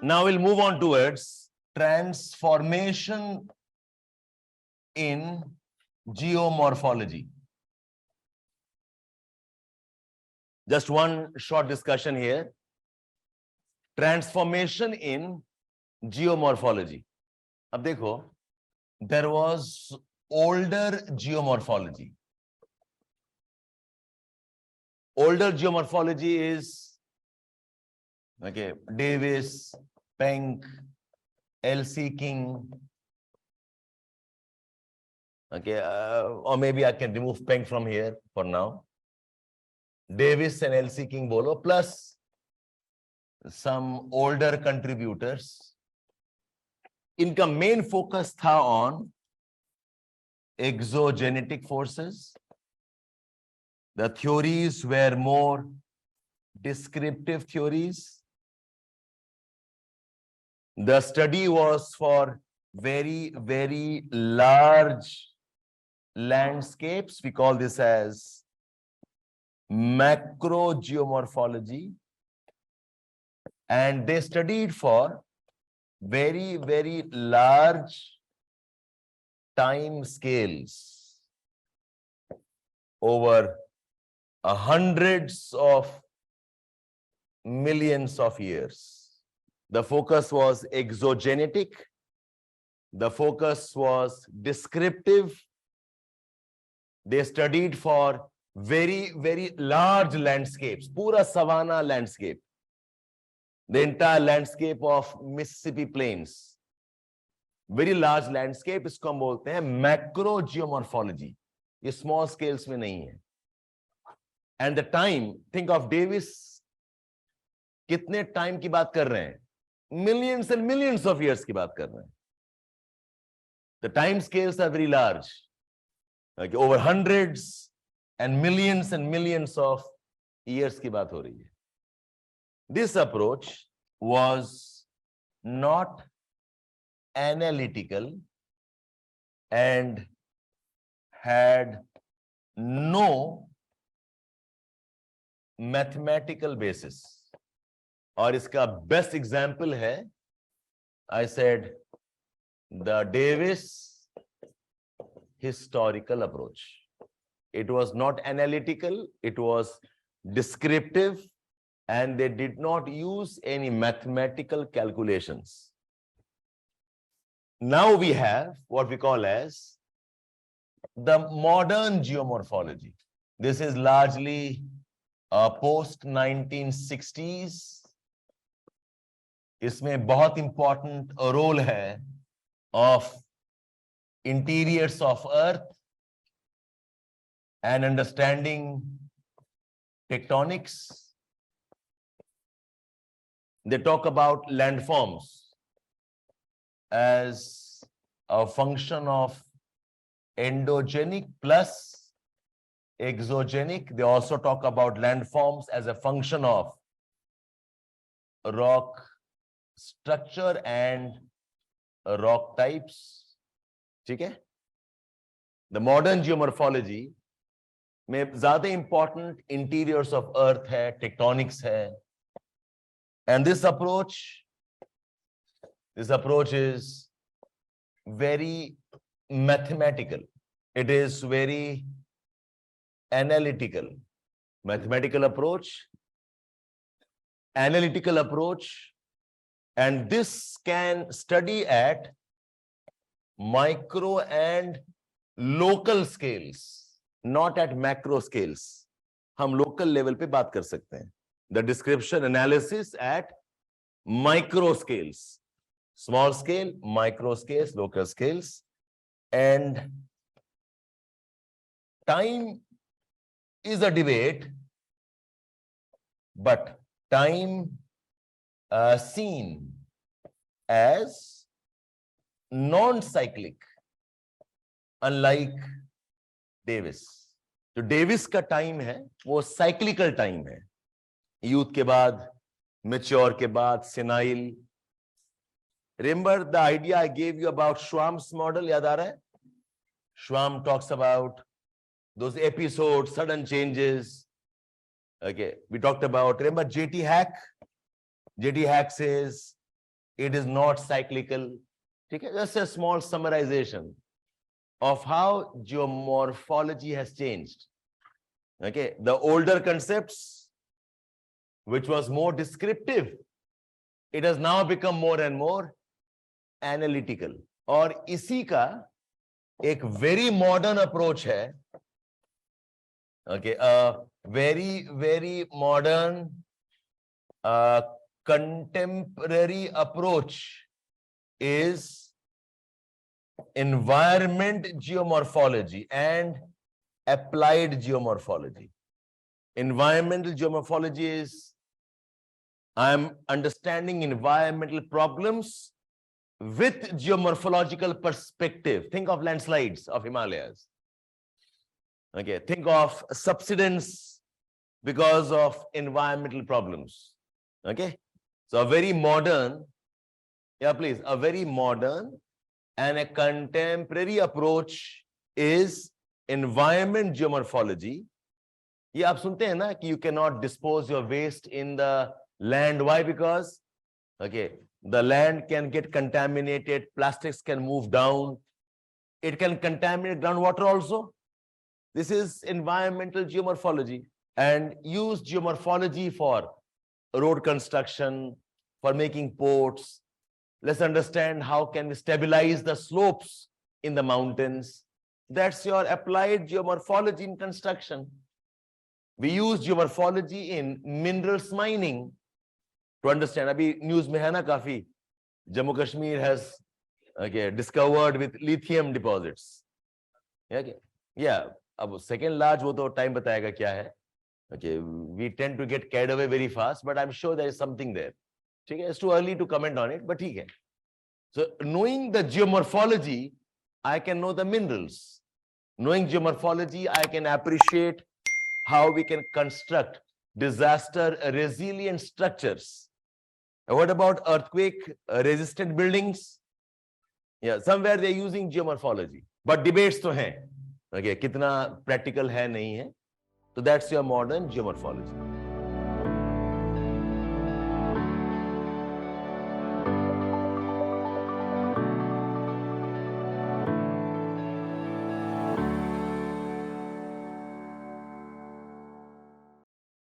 Now we'll move on towards transformation in geomorphology. Just one short discussion here. Transformation in geomorphology. अब देखो, there was older geomorphology. Older geomorphology is okay, Davis, Penck, L.C. King. Okay, or maybe I can remove Penck from here for now. Davis and L.C. King bolo, plus some older contributors. इनका main focus था on exogenetic forces. The theories were more descriptive theories. The study was for very, very large landscapes. We call this as macro geomorphology. And they studied for very, very large time scales over hundreds of millions of years. The focus was exogenetic. The focus was descriptive. They studied for very, very large landscapes, pura savanna landscape. The entire landscape of Mississippi plains. Very large landscape, इसको हम बोलते हैं macro geomorphology. ये small scales में नहीं है. And the time, think of Davis, कितने time की बात कर रहे हैं? Millions and millions of years की बात कर रहे हैं. The time scales are very large. Like over hundreds and millions of years की बात हो रही है. This approach was not analytical and had no mathematical basis. और इसका best example है, I said, the Davis historical approach. It was not analytical, it was descriptive, and they did not use any mathematical calculations. Now we have what we call as the modern geomorphology. This is largely post-1960s. इसमें बहुत important role है of interiors of Earth and understanding tectonics. They talk about landforms as a function of endogenic plus exogenic. They also talk about landforms as a function of rock structure and rock types. ठीक है? The modern geomorphology में ज़्यादा important interiors of Earth है, tectonics है. And this approach is very mathematical. It is very analytical. Mathematical approach, analytical approach, and this can study at micro and local scales, not at macro scales. हम local level पे बात कर सकते हैं. The description analysis at micro scales, small scale, micro scales, local scales, and time is a debate, but time seen as non-cyclic, unlike Davis. जो Davis का time है, वो cyclical time है. Youth के बाद, mature के बाद, senile. Remember the idea I gave you about Schwamm's model? याद आ रहा है? Schwamm talks about those episodes, sudden changes. Okay, we talked about, remember J.T. Hack? J.T. Hack says It is not cyclical. Okay? Just a small summarization of how geomorphology has changed. Okay, the older concepts, which was more descriptive, it has now become more and more analytical. और इसी का एक very modern approach है. Okay, a very modern contemporary approach is environment geomorphology and applied geomorphology. Environmental geomorphology is I'm understanding environmental problems with geomorphological perspective. Think of landslides of Himalayas. Okay, think of subsidence because of environmental problems. Okay, so a very modern, yeah, please, a very modern and a contemporary approach is environment geomorphology. ये आप सुनते हैं ना कि you cannot dispose your waste in the land. Why? Because okay, the land can get contaminated, plastics can move down, it can contaminate groundwater also. This is environmental geomorphology, and use geomorphology for road construction, for making ports. Let's understand how can we stabilize the slopes in the mountains. That's your applied geomorphology in construction. We use geomorphology in minerals mining to understand. Abhi news mein hai na kafi. Jammu Kashmir has discovered with lithium deposits. Okay. Yeah. Ab second large wo to time batayega kya hai. Okay. We tend to get carried away very fast, but I'm sure there is something there. Okay. It's too early to comment on it, but okay. So knowing the geomorphology, I can know the minerals. Knowing geomorphology, I can appreciate how we can construct disaster resilient structures. What about earthquake resistant buildings? Yeah, somewhere they're using geomorphology, but debates to hai. Okay, kitna practical hai nahi hai. So that's your modern geomorphology.